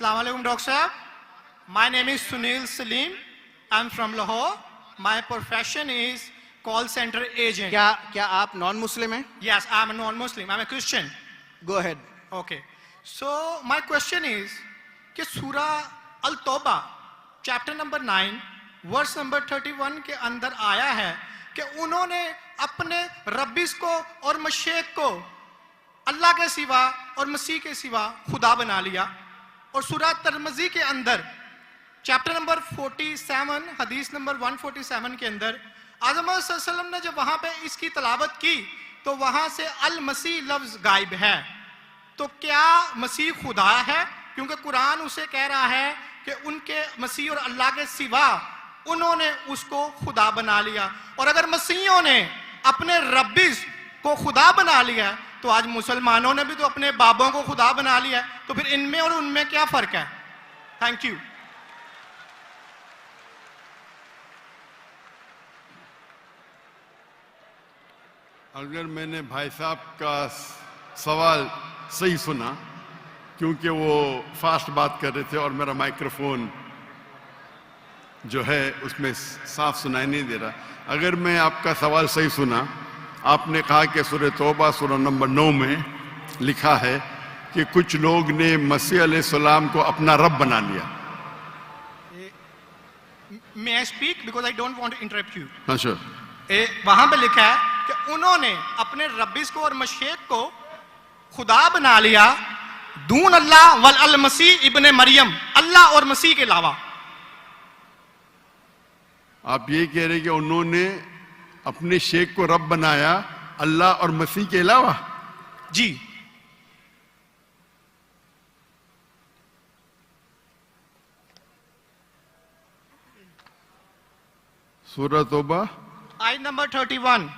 Assalamu alaikum, Dr. Sahab. My name is Sunil Salim. I'm from Lahore. My profession is call center agent. क्या आप non Muslim हैं? Yes, I'm a non-Muslim. I'm a Christian. Go ahead. Okay. So my question is कि सूरा अल-तौबा chapter number 9 verse number 31 के अंदर आया है कि उन्होंने अपने रब्बिस को और मशेक को अल्लाह के सिवा और मसीह के सिवा खुदा बना लिया। और सूरा तिरमिज़ी के अंदर चैप्टर नंबर 47 हदीस नंबर 147 के अंदर आज़म सल्लल्लाहु अलैहि वसल्लम ने जब वहां पे इसकी तलावत की तो वहां से अल मसीह लफ्ज गायब है। तो क्या मसीह खुदा है? क्योंकि कुरान उसे कह रहा है कि उनके मसीह और अल्लाह के सिवा उन्होंने उसको खुदा बना लिया। और अगर मसीहों ने अपने रब्बिस को खुदा बना लिया तो आज मुसलमानों ने भी तो अपने बाबों को खुदा बना लिया, तो फिर इनमें और उनमें क्या फर्क है? Thank you. अगर मैंने भाई साहब का सवाल सही सुना, क्योंकि वो फास्ट बात कर रहे थे और मेरा माइक्रोफोन जो है उसमें साफ सुनाई नहीं दे रहा। अगर मैं आपका सवाल सही सुना, आपने कहा कि सूरह तौबा सूरह नंबर 9 में लिखा है कि कुछ लोग ने मसीह अलैहिस्सलाम को अपना रब बना लिया। May I speak because I don't want to interrupt you. हाँ sure. वहां पे लिखा है कि उन्होंने अपने रब्बिस को और मशेक को खुदा बना लिया दून अल्लाह वल अल मसीह इब्ने मरियम, अल्लाह और मसीह के अलावा। आप ये कह रहे कि उन्होंने अपने शेख को रब बनाया अल्लाह और मसीह के अलावा? जी। सूरह तौबा आयत नंबर 31।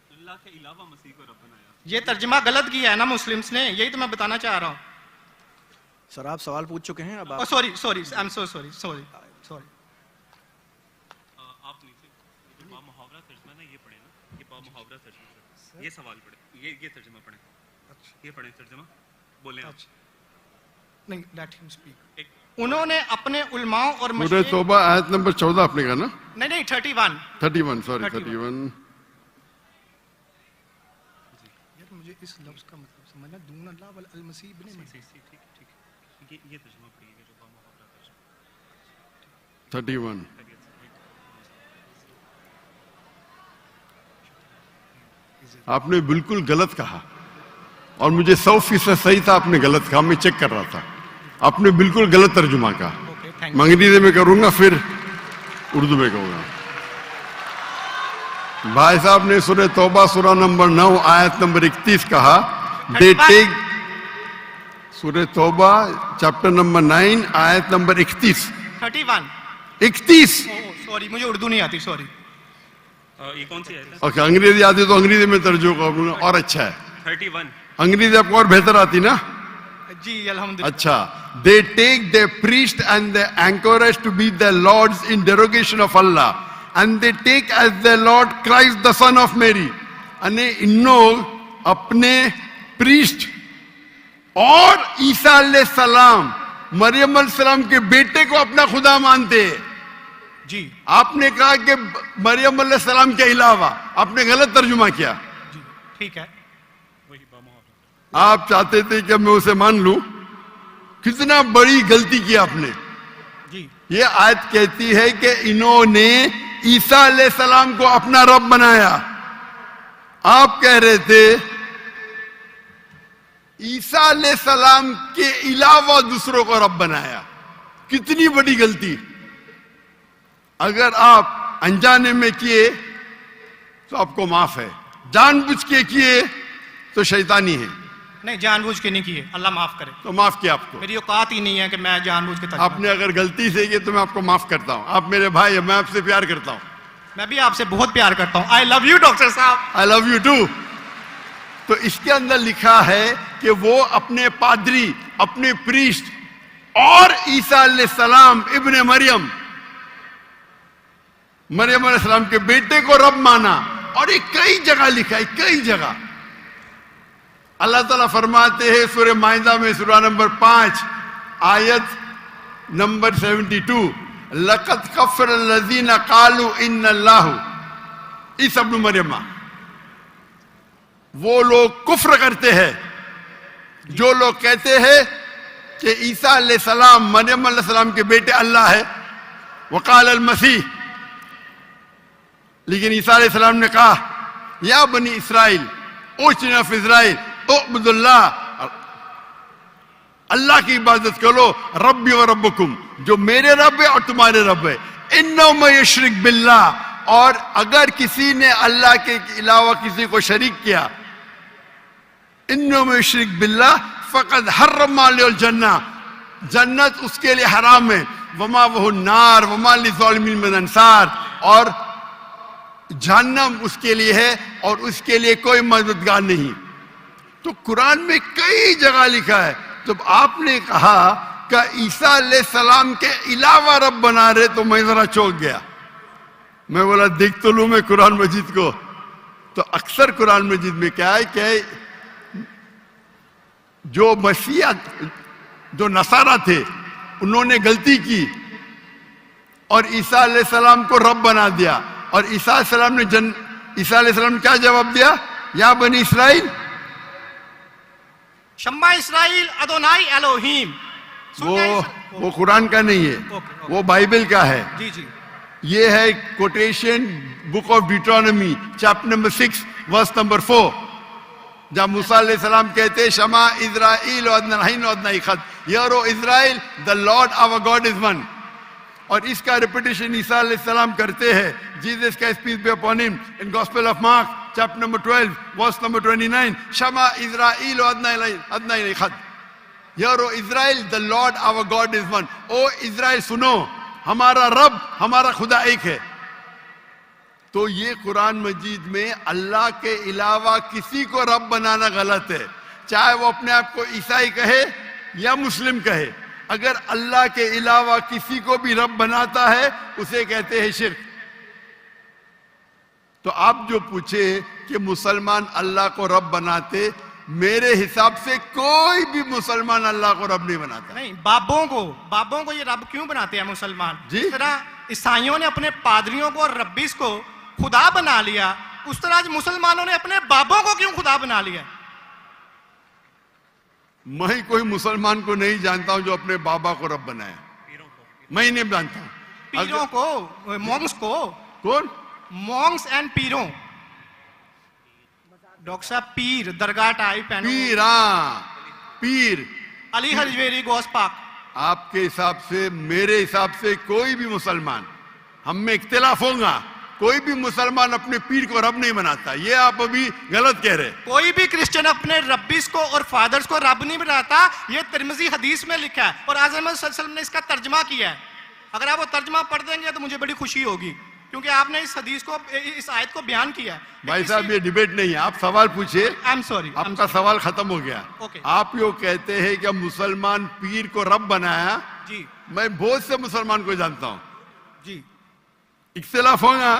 अल्लाह के अलावा मसीह को रब बनाया। ये तर्जमा गलत किया है ना मुस्लिम्स ने, यही तो मैं बताना चाह रहा हूँ। सर आप सवाल पूछ चुके हैं, अब आप sorry I am so sorry. आप नीचे जो बा मुहावरा तर्जमा ना ये पढ़े ना, ये बा मुहावरा तर्जमा, ये सवाल पढ़े, ये तर्जमा पढ़े। अच्छा ये पढ़े तर्जमा, बोले आप। नहीं, लेट हिम स्पीक। उन्होंने अपने उलमाओं और सूरह तौबा आयत नंबर 14 आपने कहा ना? नहीं 31 सॉरी 31। यार मुझे इस लफ्ज का मतलब समझना, दून अल्लाह वल अल मसीह इब्ने मरियम। ठीक ये तर्जमा पढ़िएगा जो बा मुहावरा तर्जमा 31। आपने बिल्कुल गलत कहा और मुझे 100% सही था, आपने गलत कहा, मैं चेक कर रहा था। आपने बिल्कुल गलत तर्जुमा कहा। मैं अंग्रेजी में करूंगा फिर उर्दू में कहूंगा। भाई साहब ने सूरह तौबा सूरह नंबर 9 आयत नंबर 31 कहा, दे टेक। सूरह तौबा चैप्टर नंबर 9 आयत नंबर 31। 31। सॉरी मुझे उर्दू नहीं आती, सॉरी। ये कौन सी आयत है? ओके, अंग्रेजी आती तो अंग्रेजी में तर्जुमा करूंगा और अच्छा है। 31। अंग्रेजी आपको और बेहतर आती ना? जी अल्हम्दुलिल्लाह। अच्छा, they take their priest and the anchorage to be their lords in derogation of Allah, and they take as their Lord Christ the son of Mary. अने इन लोग अपने priest और ईसा अलैहिस्सलाम मरियम अलैहिस्सलाम के बेटे को अपना खुदा मानते हैं। जी आपने कहा कि मरियम अलैहिस्सलाम के अलावा, आपने गलत तर्जुमा किया। जी ठीक है। वही बा मुहावरा। आप चाहते थे कि मैं उसे मान लूं, कितना बड़ी गलती की आपने। जी ये आयत कहती है कि इन्होंने ईसा अलैहिस्सलाम को अपना रब बनाया। आप कह रहे थे ईसा अलैहिस्सलाम के अलावा दूसरों को रब बनाया। कितनी बड़ी गलती। अगर आप अनजाने में किए तो आपको माफ है, जानबूझ के किए तो शैतानी है। नहीं, जानबूझ के नहीं किए, अल्लाह माफ करे। तो माफ किया आपको। मेरी औकात ही नहीं है कि मैं जानबूझ के आपने अगर गलती से किए तो मैं आपको माफ करता हूं। आप मेरे भाई हैं, मैं आपसे प्यार करता हूं। मैं भी आपसे बहुत प्यार करता हूं। आई लव यू डॉक्टर साहब। I love you too. तो इसके अंदर लिखा है कि वो अपने पादरी, अपने प्रीस्ट और ईसा अलैहिस्सलाम इब्ने मरियम, मरियम अलैहिस्सलाम के बेटे को रब माना। और ये कई जगह लिखा है, कई जगह। अल्लाह ताला फरमाते हैं सूरह माइदा में सूरा नंबर 5 आयत नंबर 72, लक़द कफ़र अल्लज़ीना क़ालू इन्नल्लाहु ईसा इब्न मरियम, वो लोग कुफ्र करते हैं जो लोग कहते हैं कि ईसा अलैहिस्सलाम मरियम अलैहिस्सलाम के बेटे अल्लाह है। वक़ाल अल मसीह, लेकिन ईसा अलैहिस्सलाम ने कहा या बनी Israel O children of Israel उअब्दुल्लाह, अल्लाह की इबादत करो, रब्बी व रब्बकुम, जो मेरे रब है और तुम्हारे रब है। इन्नहु मन युश्रिक बिल्लाह, और अगर किसी ने अल्लाह के अलावा किसी को शरीक किया, इन्नहु मन युश्रिक बिल्लाह फ़क़द हर्रमा अलैहिल जन्ना, जन्नत उसके लिए हराम है, वमा वहु नार वमा लिज़ालिमीन मिन अंसार, और जहन्नम उसके लिए है और उसके लिए कोई मददगार नहीं। तो कुरान में कई जगह लिखा है। जब आपने कहा कि ईसा अलैहिस्सलाम के अलावा रब बना रहे, तो मैं जरा चौंक गया। मैं बोला देख तो लूं मैं कुरान मजीद को। तो अक्सर कुरान मजीद में क्या है कि जो मसीहा, जो नसारा थे, उन्होंने गलती की और ईसा अलैहिस्सलाम को रब बना दिया। और ईसा अलैहिस्सलाम ने क्या जवाब दिया? या बनी इसराइल, शम्मा इसराइल अदोनाई एलोहीम। वो कुरान का नहीं है, वो बाइबल का है। जी जी, ये है quotation book of डिट्रोनॉमी chapter number 6 verse number 4, जब मूसा अलैहिस्सलाम कहते हैं शमा Israel अदनाई खद, here O Israel the Lord our God is one. और इसका रिपीटेशन ईसा अलैहिस्सलाम करते हैं, जीसस का piece B upon him, in gospel of mark chapter number 12 verse number 29, Shama Israel अदनाई खद, here O Israel the Lord our God is one. O Israel सुनो, हमारा रब, हमारा खुदा एक है। तो ये कुरान मजीद में अल्लाह के अलावा किसी को रब बनाना गलत है, चाहे वो अपने आप को ईसाई कहे या मुस्लिम कहे। अगर अल्लाह के अलावा किसी को भी रब बनाता है उसे कहते हैं शिर्क। तो आप जो पूछे कि मुसलमान अल्लाह को रब बनाते, मेरे हिसाब से कोई भी मुसलमान अल्लाह को रब नहीं बनाता। नहीं, बाबों को ये रब क्यों बनाते हैं मुसलमान? जी? जिस तरह ईसाइयों ने अपने पादरियों को और रब्बीस को खुदा बना लिया, उस तरह आज मुसलमानों ने अपने बाबों को क्यों खुदा बना लिया? मैं कोई मुसलमान को नहीं जानता हूं जो अपने बाबा को रब बनाया, मैं नहीं जानता हूं। पीरों को, मॉन्क्स को। कौन? Monks and पीरों। डॉक्टर साहब, पीर दरगाह टाइप है। पीर, हाँ पीर, अली हजवेरी गोस पाक। आपके हिसाब से, मेरे हिसाब से कोई भी मुसलमान, हम में इख्तिलाफ होगा, कोई भी मुसलमान अपने पीर को रब नहीं बनाता। ये आप अभी गलत कह रहे। कोई भी क्रिश्चियन अपने रब्बीस को और फादर्स को रब नहीं बनाता, ये तिरमिज़ी हदीस में लिखा है और आज़म सल्लल्लाहु अलैहि वसल्लम ने इसका तर्जमा किया है। अगर आप वो तर्जमा पढ़ देंगे तो मुझे बड़ी खुशी होगी, क्योंकि आपने इस हदीस को, इस आयत को बयान किया है। भाई साहब, ये डिबेट नहीं है, आप सवाल पूछिए। आई एम सॉरी, आपका सवाल खत्म हो गया। Okay. आप यो कहते हैं कि मुसलमान पीर को रब बनाया। जी मैं बहुत से मुसलमान को जानता हूं, जी, इख्तिलाफ होगा,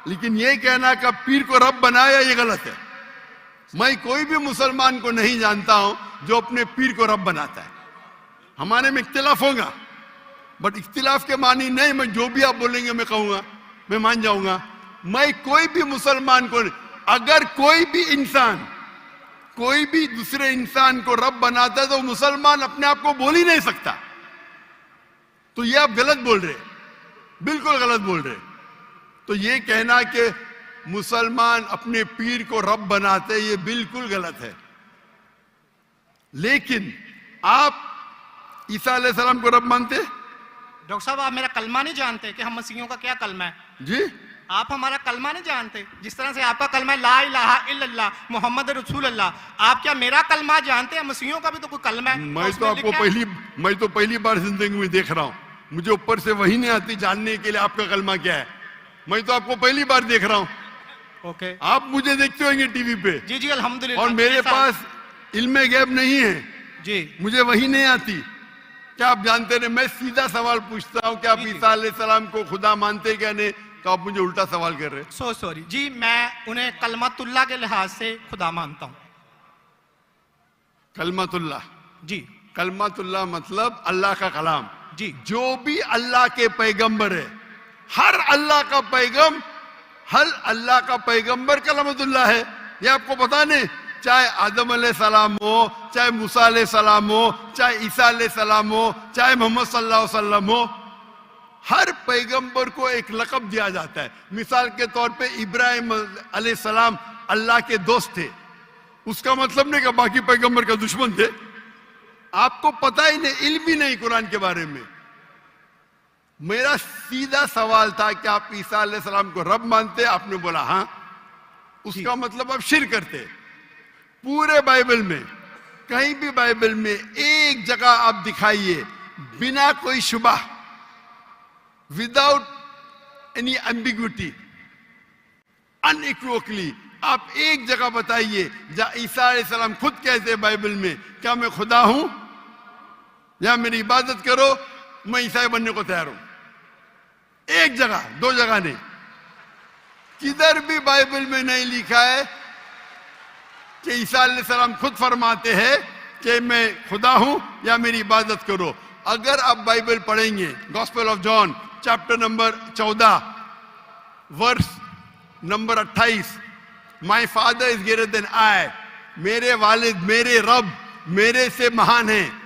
लेकिन ये कहना कि पीर को रब बनाया ये गलत है। मैं कोई भी मुसलमान को नहीं जानता हूं जो अपने पीर को रब बनाता है। हमारे में इख्तिलाफ होगा, बट इख्तिलाफ के मानी नहीं, मैं जो भी आप बोलेंगे मैं कहूंगा, मैं मान जाऊंगा। मैं कोई भी मुसलमान को, अगर कोई भी इंसान कोई भी दूसरे इंसान को रब बनाता है तो मुसलमान अपने आप को बोल ही नहीं सकता। तो ये आप गलत बोल रहे, बिल्कुल गलत बोल रहे। तो ये कहना कि मुसलमान अपने पीर को रब बनाते, ये बिल्कुल गलत है। लेकिन आप ईसा अलैहिस्सलाम को रब मानते? डॉक्टर साहब, आप मेरा कलमा नहीं जानते कि हम मसीहियों का क्या कलमा है? जी, आप हमारा कलमा नहीं जानते। जिस तरह से आपका कलमा है ला इलाहा इल्लल्लाह मोहम्मद रसूल अल्लाह, आप क्या मेरा कलमा जानते हैं? मसीहियों का भी तो कोई कलमा है। मैं तो पहली बार जिंदगी में देख रहा हूं। मुझे ऊपर से वही नहीं आती जानने के लिए आपका कलमा क्या है। मैं तो आपको पहली बार देख रहा हूं। ओके, आप मुझे देखते होंगे टीवी पे। जी जी, अल्हम्दुलिल्लाह। और मेरे पास इल्म गैब नहीं है जी, मुझे वही नहीं आती। क्या आप जानते नहीं? मैं सीधा सवाल पूछता हूं कि आप ईसा अलैहिस्सलाम को खुदा मानते क्या नहीं, तो आप मुझे उल्टा सवाल कर रहे हैं। सो सॉरी जी, मैं उन्हें कलमतुल्लाह के लिहाज से खुदा मानता हूँ। कलमतुल्लाह, जी कलमतुल्लाह मतलब अल्लाह का कलाम। जी जो भी अल्लाह के पैगंबर है, हर अल्लाह का पैगम, हर अल्लाह का पैगंबर कलमतुल्लाह है। ये आपको पता नहीं? चाहे आदम अलैहिस्सलाम हो, चाहे मूसा अलैहिस्सलाम हो, चाहे ईसा अलैहिस्सलाम हो, चाहे मोहम्मद सल्लल्लाहु अलैहि वसल्लम हो, हर पैगंबर को एक लक़ब दिया जाता है। मिसाल के तौर पे इब्राहिम अलैहिस्सलाम अल्लाह के दोस्त थे, उसका मतलब नहीं कि बाकी पैगंबर का दुश्मन थे। आपको पता ही नहीं, इल्म ही नहीं कुरान के बारे में। मेरा सीधा सवाल था कि आप ईसा अलैहिस्सलाम को रब मानते? आपने बोला हाँ। उसका मतलब आप शिर्क करते। पूरे बाइबल में, कहीं भी बाइबल में एक जगह आप दिखाइए बिना कोई शुबह, विदाउट एनी एम्बिग्विटी, अनइक्विवोकली, आप एक जगह बताइए जहां ईसा अलैहिस्सलाम खुद कहते हैं बाइबल में, क्या मैं खुदा हूं या मेरी इबादत करो, मैं ईसाई बनने को तैयार हूं। एक जगह, दो जगह नहीं, किधर भी बाइबल में नहीं लिखा है कि ईसा अलैहिस्सलाम खुद फरमाते हैं कि मैं खुदा हूं या मेरी इबादत करो। अगर आप बाइबल पढ़ेंगे, Gospel of John chapter number 14 verse number 28, my father is greater than I, मेरे वालिद, मेरे रब मेरे से महान है।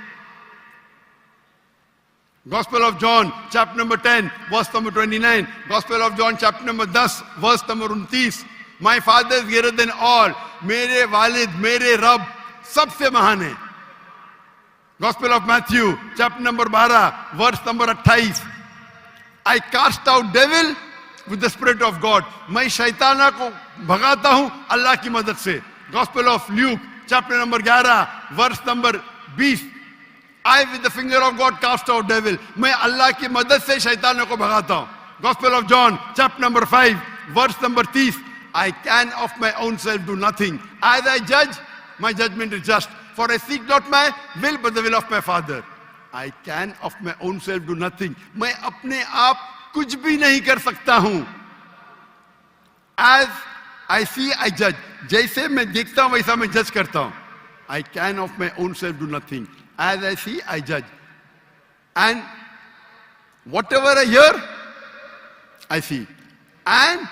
Gospel of John chapter number 10 verse number 29, Gospel of John chapter number 10 verse number 29, my father is greater than all, मेरे वालिद, मेरे रब सबसे महान है। Gospel of Matthew chapter number 12 verse number 28, I cast out devil with the spirit of God, मैं शैताना को भगाता हूं अल्लाह की मदद से। Gospel of Luke chapter number 11 verse number 20, I with the finger of God cast out devil, मैं अल्लाह की मदद से शैतानों को भगाता हूं। Gospel of John chapter number 5 verse number 30, I can of my own self do nothing, as I judge my judgment is just, for I seek not my will but the will of my Father। I can of my own self do nothing, मैं अपने आप कुछ भी नहीं कर सकता हूं। As I see I judge, जैसे मैं देखता हूं वैसा मैं जज करता हूं। I can of my own self do nothing, as I see I judge, and whatever I hear I see, and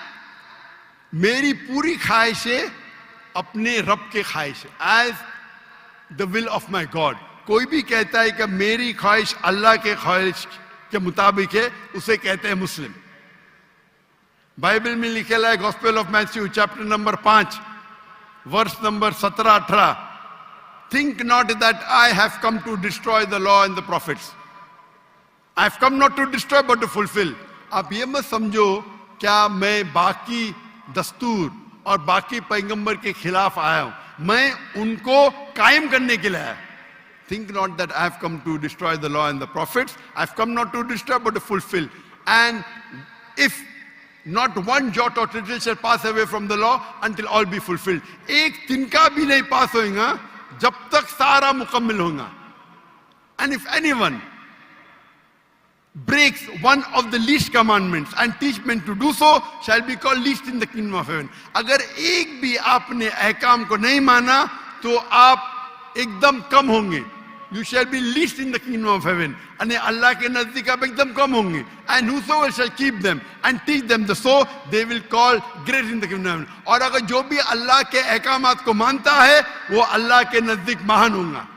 मेरी पूरी ख्वाहिशें अपने रब के ख्वाहिश, as the will of my God। कोई भी कहता है कि मेरी ख्वाहिश अल्लाह के ख्वाहिश के मुताबिक है, उसे कहते हैं मुस्लिम। बाइबल में लिखेला है Gospel of Matthew chapter number 5 verse number 17-18, think not that I have come to destroy the law and the prophets, I have come not to destroy but to fulfill। आप ये मत समझो क्या मैं बाकी दस्तूर और बाकी पैगंबर के खिलाफ आया हूं, मैं उनको कायम करने के लिए आया। Think not that I have come to destroy the law and the prophets, I have come not to destroy but to fulfill। And if not one jot or tittle shall pass away from the law until all be fulfilled, एक तिनका भी नहीं पास होगा जब तक सारा मुकम्मल होगा। And if anyone breaks one of the least commandments and teach men to do so shall be called least in the kingdom of heaven। अगर एक भी आपने अहकाम को नहीं माना तो आप एकदम कम होंगे। You shall be least in the kingdom of heaven, यानी अल्लाह के नजदीक आप एकदम कम होंगे। And whosoever shall keep them and teach them the so they will call great in the kingdom of heaven। और अगर जो भी अल्लाह के अहकामात को मानता है वो अल्लाह के नजदीक महान होगा।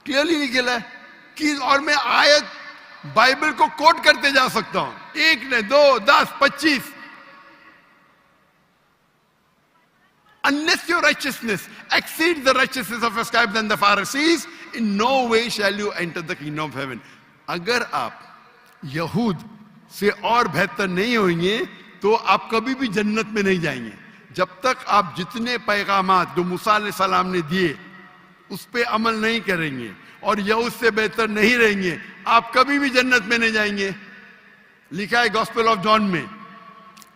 क्लियरली लिखा है कि, और मैं आयत बाइबल को कोट करते जा सकता हूं, एक ने 2, 10, 25, unless your righteousness exceeds the righteousness of your scribes and the Pharisees, in no way shall you enter the kingdom of heaven। अगर आप यहूद से और बेहतर नहीं होंगे तो आप कभी भी जन्नत में नहीं जाएंगे। जब तक आप जितने पैगामात जो मूसा अलैहिस्सलाम ने दिए उस पे अमल नहीं करेंगे और यहूद से बेहतर नहीं रहेंगे, आप कभी भी जन्नत में नहीं जाएंगे। लिखा है गॉस्पेल ऑफ जॉन में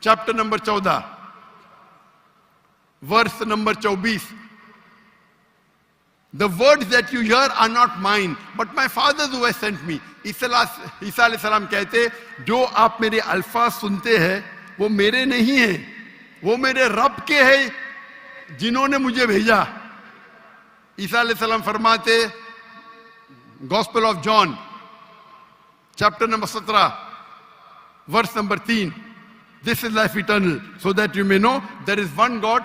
chapter number 14 verse number 24, the words that you hear are not mine but my father who has sent me। ईसा अलैहिस्सलाम कहते जो आप मेरे अल्फाज सुनते हैं वो मेरे नहीं है, वो मेरे रब के हैं जिन्होंने मुझे भेजा। ईसा अलैहिस्सलाम फरमाते, Gospel of John chapter number 17 verse number 3, this is life eternal so that you may know there is one God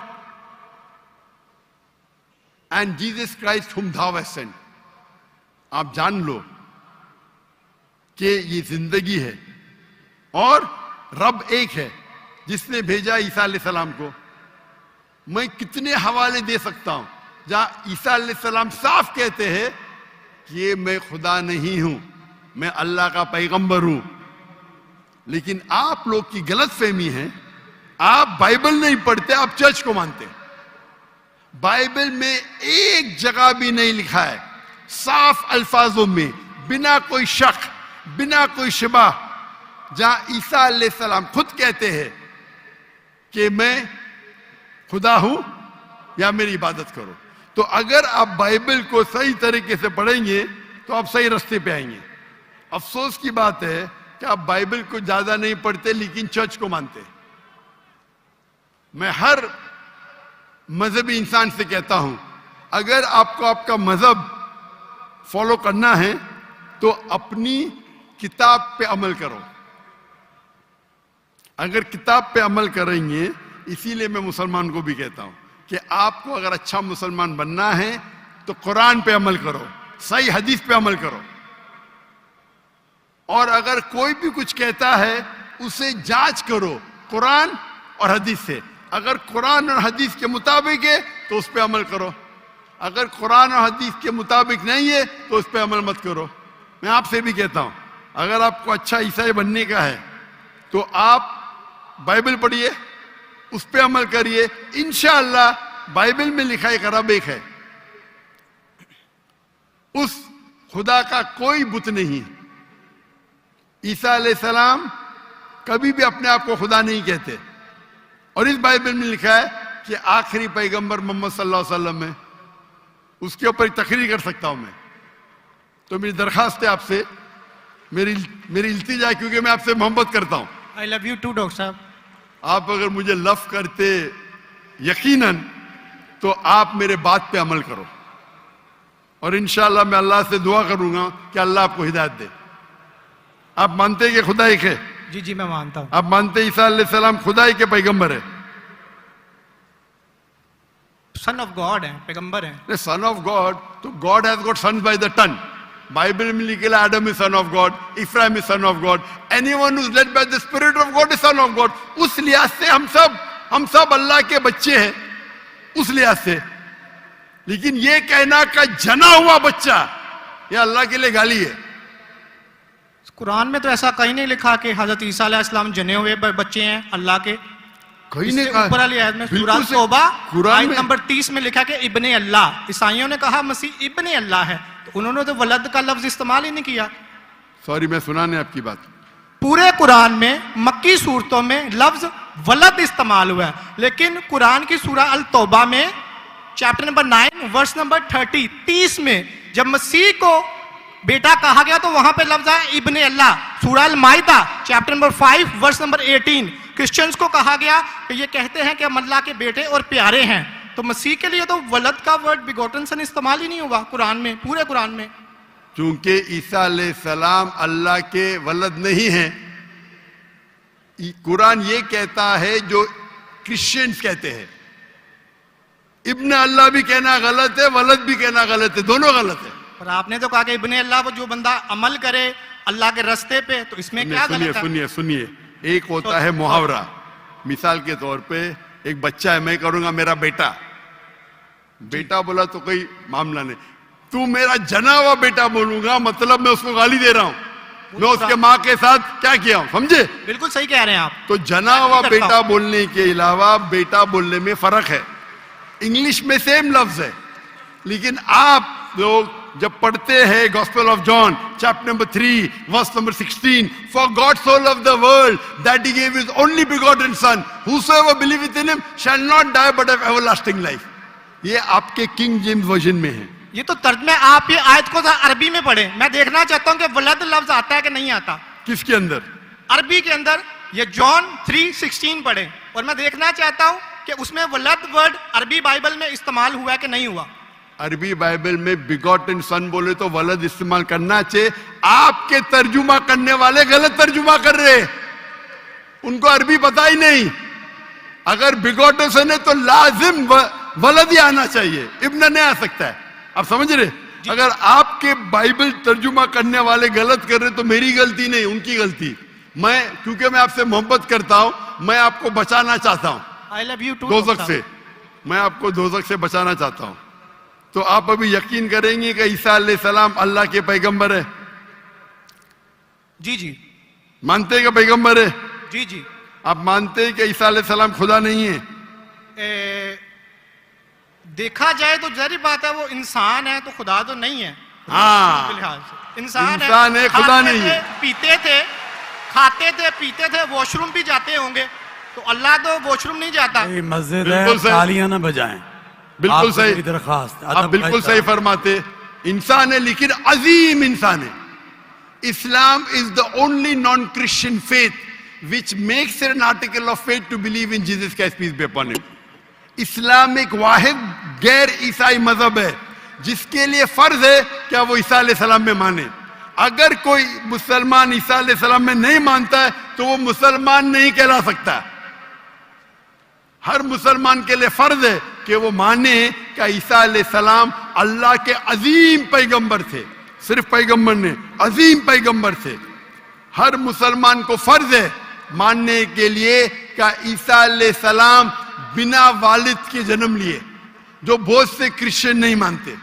and Jesus Christ whom thou hast sent। आप जान लो कि ये जिंदगी है और रब एक है जिसने भेजा ईसा अलैहिस्सलाम को। मैं कितने हवाले दे सकता हूं जहां ईसा अलैहिस्सलाम साफ कहते हैं कि मैं खुदा नहीं हूं, मैं अल्लाह का पैगंबर हूं। लेकिन आप लोग की गलत फहमी है, आप बाइबल नहीं पढ़ते, आप चर्च को मानते। बाइबल में एक जगह भी नहीं लिखा है साफ अल्फाजों में, बिना कोई शक, बिना कोई शिबा, जहां ईसा अलैहिस्सलाम खुद कहते हैं कि मैं खुदा हूं या मेरी इबादत करो। तो अगर आप बाइबल को सही तरीके से पढ़ेंगे तो आप सही रास्ते पे आएंगे। अफसोस की बात है कि आप बाइबल को ज्यादा नहीं पढ़ते लेकिन चर्च को मानते। मैं हर मजहबी इंसान से कहता हूं, अगर आपको आपका मजहब फॉलो करना है तो अपनी किताब पे अमल करो। अगर किताब पे अमल करेंगे, इसीलिए मैं मुसलमान को भी कहता हूं कि आपको अगर अच्छा मुसलमान बनना है तो कुरान पे अमल करो, सही हदीस पे अमल करो। और अगर कोई भी कुछ कहता है उसे जांच करो कुरान और हदीस से। अगर कुरान और हदीस के मुताबिक है तो उस पे अमल करो, अगर कुरान और हदीस के मुताबिक नहीं है तो उस पे अमल मत करो। मैं आपसे भी कहता हूं, अगर आपको अच्छा ईसाई बनने का है तो आप बाइबल पढ़िए, उस पे अमल करिए। इंशाअल्लाह बाइबल में लिखा एक रब एक है, उस खुदा का कोई बुत नहीं है। ईसा अलैहिस्सलाम कभी भी अपने आप को खुदा नहीं कहते। और इस बाइबल में लिखा है कि आखिरी पैगंबर मोहम्मद सल्लल्लाहु अलैहि वसल्लम है, उसके ऊपर तकरीर कर सकता हूं मैं। तो मेरी दरखास्त है आपसे, मेरी इल्तिजा है, क्योंकि मैं आपसे मोहब्बत करता हूं। I love you too doctor साहब। आप अगर मुझे लव करते यकीनन तो आप मेरे बात पे अमल करो, और इंशाअल्लाह मैं अल्लाह से दुआ करूंगा कि अल्लाह आपको हिदायत दे। आप मानते हैं कि खुदा एक है? जी जी मैं मानता हूं। आप मानते हैं ईसा अलैहिस्सलाम खुदाई के पैगंबर है? सन ऑफ गॉड है, पैगंबर है। सन ऑफ गॉड, तो God has got sons by the ton. Bible में लिखा आदम is son of God, Ephraim is son of God, anyone who is led by the spirit of God is son of God. उस लिहाज से हम सब अल्लाह के बच्चे हैं, उस लिहाज से। लेकिन ये कहना का जना हुआ बच्चा, ये अल्लाह के लिए गाली है। कुरान में तो ऐसा कहीं नहीं लिखा कि हजरत ईसा अलैहिस्सलाम जने हुए बच्चे हैं अल्लाह के। कहीं नहीं कहा। ऊपर वाली आयत में बिल्कुल सूरह से- तौबा कुरान आयत में- नंबर 30 में लिखा कि इब्ने अल्लाह। ईसाइयों ने कहा मसीह इब्ने अल्लाह है, तो उन्होंने तो वलद का लफ्ज इस्तेमाल ही नहीं किया। सॉरी, मैं सुना नहीं आपकी बात। पूरे कुरान में मक्की सूरतों में लफ्ज वलद इस्तेमाल हुआ है, लेकिन कुरान की सूरह अल तौबा में चैप्टर नंबर 9 वर्स नंबर 30 में जब मसीह को बेटा कहा गया तो वहां पे लफ्ज है इब्ने अल्लाह। सूरह अल माइदा chapter number 5 verse number 18 Christians को कहा गया कि ये कहते हैं कि हम अल्लाह के बेटे और प्यारे हैं। तो मसीह के लिए तो वलद का वर्ड बिगोटन सन इस्तेमाल ही नहीं हुआ कुरान में, पूरे कुरान में। चूंकि ईसा अलैहिस्सलाम अल्लाह के वलद नहीं है, कुरान ये कहता है जो क्रिश्चियंस कहते हैं। इब्न अल्लाह भी कहना गलत है, वलद भी कहना गलत है, दोनों गलत है। पर आपने तो कहा कि इब्ने अल्लाह वो जो बंदा अमल करे अल्लाह के रास्ते पे, तो इसमें क्या सुनिए गलत है? सुनिए सुनिए, एक होता है मुहावरा। मिसाल के तौर पे एक बच्चा है, मैं करूंगा मेरा बेटा, बेटा बोला तो कोई मामला नहीं। तू मेरा जना हुआ बेटा बोलूंगा, मतलब मैं उसको गाली दे रहा हूं। मैं उसके माँ के साथ क्या किया हूं, समझे? बिल्कुल सही कह रहे हैं आप। तो जना हुआ करता बेटा हूं। बोलने के अलावा बेटा बोलने में फर्क है। इंग्लिश में सेम लफ्ज है, लेकिन आप लोग जब पढ़ते हैं gospel of John chapter number 3 verse number 16, for God so loved the world that he gave his only begotten sun, whosoever बिलीवeth in him shall not die but have everlasting life। ये आपके किंग जेम्स वर्जन में है। ये तो तर्जमे आप ये आयत को अरबी में पढ़े। मैं देखना चाहता हूं कि वलद लफ्ज आता है कि नहीं आता किसके अंदर? अरबी के अंदर। ये जॉन 3:16 पढ़े, और मैं देखना चाहता हूं कि उसमें वलद वर्ड अरबी बाइबल में इस्तेमाल हुआ है कि नहीं हुआ। अरबी बाइबल में बिगॉटन सन बोले तो वलद इस्तेमाल करना चाहिए। आपके तर्जुमा करने वाले गलत तर्जुमा कर रहे, उनको अरबी पता ही नहीं। अगर बिगॉटन सन है तो लाजिम वलद ही आना चाहिए, इब्न नहीं आ सकता है। आप समझ रहे? अगर आपके बाइबल तर्जुमा करने वाले गलत कर रहे तो मेरी गलती नहीं, उनकी गलती। क्योंकि मैं आपसे मोहब्बत करता हूं, मैं आपको बचाना चाहता हूं आई लव यू टू दोजख से, मैं आपको दोजख से बचाना चाहता हूं। तो आप अभी यकीन करेंगे कि ईसा अलैहिस्सलाम अल्लाह के पैगंबर है? जी जी मानते हैं कि पैगंबर है? जी जी। आप मानते हैं कि ईसा अलैहिस्सलाम खुदा नहीं है? देखा जाए तो जहरी बात है, वो इंसान है तो खुदा तो नहीं है। हाँ, फिलहाल से इंसान है, खुदा नहीं है। पीते थे, खाते थे, पीते थे, वॉशरूम भी जाते होंगे, तो अल्लाह तो वॉशरूम नहीं जाता। मस्जिद है, तालियां ना बजाएं। बिल्कुल सही दरखास्त, आप बिल्कुल सही फरमाते। इंसान है लेकिन अजीम इंसान है। Islam is the only non Christian faith which makes it an article of faith to believe in Jesus Christ, peace be upon him. इस्लाम एक वाहिद गैर ईसाई मजहब है जिसके लिए फर्ज है क्या वो ईसा अलैहिस्सलाम में माने। अगर कोई मुसलमान ईसा अलैहिस्सलाम में नहीं मानता है तो वो मुसलमान नहीं कहला सकता। हर मुसलमान के लिए फर्ज है कि वो माने कि ईसा अलैहिस्सलाम अल्लाह के अजीम पैगंबर थे। सिर्फ पैगंबर ने, अजीम पैगंबर थे। हर मुसलमान को फर्ज है मानने के लिए कि ईसा अलैहिस्सलाम बिना वालिद के जन्म लिए, जो बहुत से क्रिश्चियन नहीं मानते।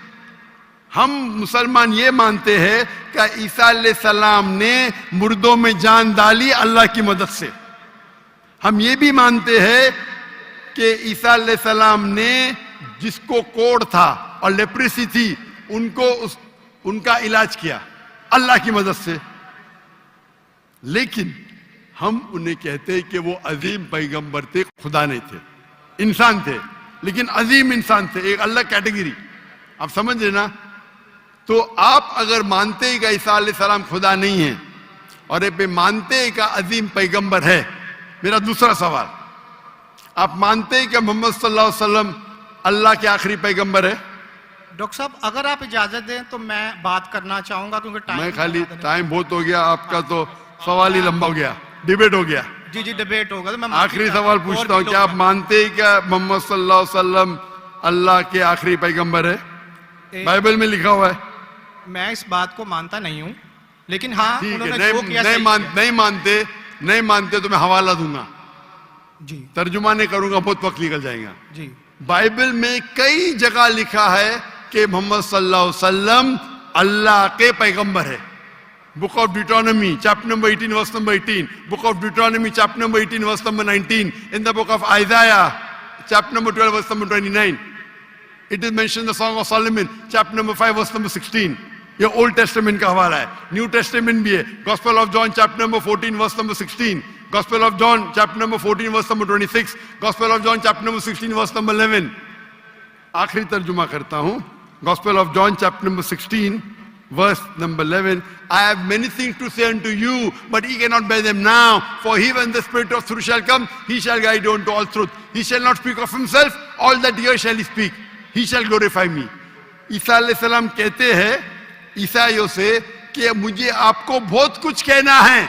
हम मुसलमान ये मानते हैं कि ईसा अलैहिस्सलाम ने मुर्दों में जान डाली अल्लाह की मदद से। हम ये भी मानते हैं कि ईसा अलैहिस्सलाम ने जिसको कोढ़ था और लेप्रेसी थी उनका इलाज किया अल्लाह की मदद से। लेकिन हम उन्हें कहते हैं कि वो अजीम पैगंबर थे, खुदा नहीं थे, इंसान थे, लेकिन अजीम इंसान थे, एक अलग कैटेगरी। आप समझ रहे ना? तो आप अगर मानते हैं कि ईसा अलैहिस्सलाम खुदा नहीं है और ये मानते हैं कि अजीम पैगंबर है, मेरा दूसरा सवाल, आप मानते हैं कि मोहम्मद सल्लल्लाहु अलैहि वसल्लम अल्लाह के आखिरी पैगंबर है? डॉक्टर साहब अगर आप इजाजत दें तो मैं बात करना चाहूंगा क्योंकि टाइम बहुत हो गया, आपका तो सवाल ही लंबा हो गया, डिबेट हो गया। जी जी डिबेट होगा। तो मैं आखिरी सवाल पूछता हूँ, क्या आप मानते हैं क्या मोहम्मद सल्लल्लाहु अलैहि वसल्लम अल्लाह के आखिरी पैगंबर है? बाइबल में लिखा हुआ है। मैं इस बात को मानता नहीं हूँ, लेकिन हाँ नहीं मानते तो मैं हवाला दूंगा जी, तर्जुमा नहीं करूंगा, बहुत वक्त निकल जाएगा जी। बाइबल में कई जगह लिखा है कि मोहम्मद सल्लल्लाहु अलैहि वसल्लम अल्लाह के पैगंबर है। Book of ड्यूटोनॉमी chapter number 18 verse number 18, book of ड्यूटोनॉमी chapter number 18 verse number 19, in the book of आइजाया chapter number 12 verse number 29, it is mention the song of Solomon chapter number 5 verse number 16। ये old testament का हवाला है, new Testament भी है। Gospel of John chapter number 14 verse number 16, Gospel of John chapter number 14 verse number 26, Gospel of John chapter number 16 verse number 11। आखिरी तर्जुमा करता हूं, Gospel of John chapter number 16 verse number 11, I have many things to say unto you, but ye cannot bear them now. For he, when the Spirit of truth shall come, he shall guide you unto all truth. He shall not speak of himself, all that here shall he speak. He shall glorify me. ईसा अलैहिस्सलाम कहते हैं ईसाइयों से कि मुझे आपको बहुत कुछ कहना है,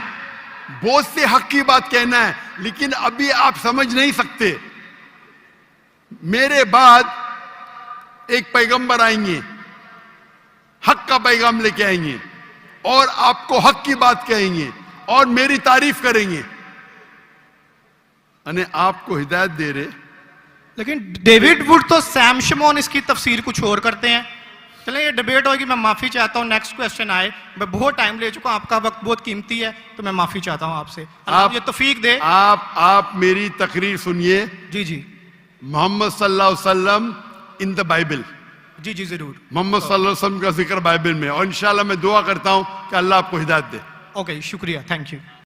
बहुत से हक की बात कहना है, लेकिन अभी आप समझ नहीं सकते। मेरे बाद एक पैगंबर आएंगे, हक का पैगाम लेके आएंगे और आपको हक की बात कहेंगे और मेरी तारीफ करेंगे, अने आपको हिदायत दे रहे। लेकिन डेविड वुड तो सैम शमोन इसकी तफसीर कुछ और करते हैं। चलें ये डिबेट होगी, मैं माफी चाहता हूँ। नेक्स्ट क्वेश्चन आए, मैं बहुत टाइम ले चुका हूँ, आपका वक्त बहुत कीमती है, तो मैं माफी चाहता हूँ आपसे। आप ये तौफीक दे। आप मेरी तकरीर सुनिए। जी जी। मोहम्मद सल्लल्लाहु अलैहि वसल्लम इन द बाइबल। जी जी जरूर। मोहम्मद सल्लल्लाहु अलैहि वसल्लम का जिक्र बाइबल में, और इंशाल्लाह मैं दुआ करता हूं कि अल्लाह आपको हिदायत दे। ओके शुक्रिया, थैंक यू।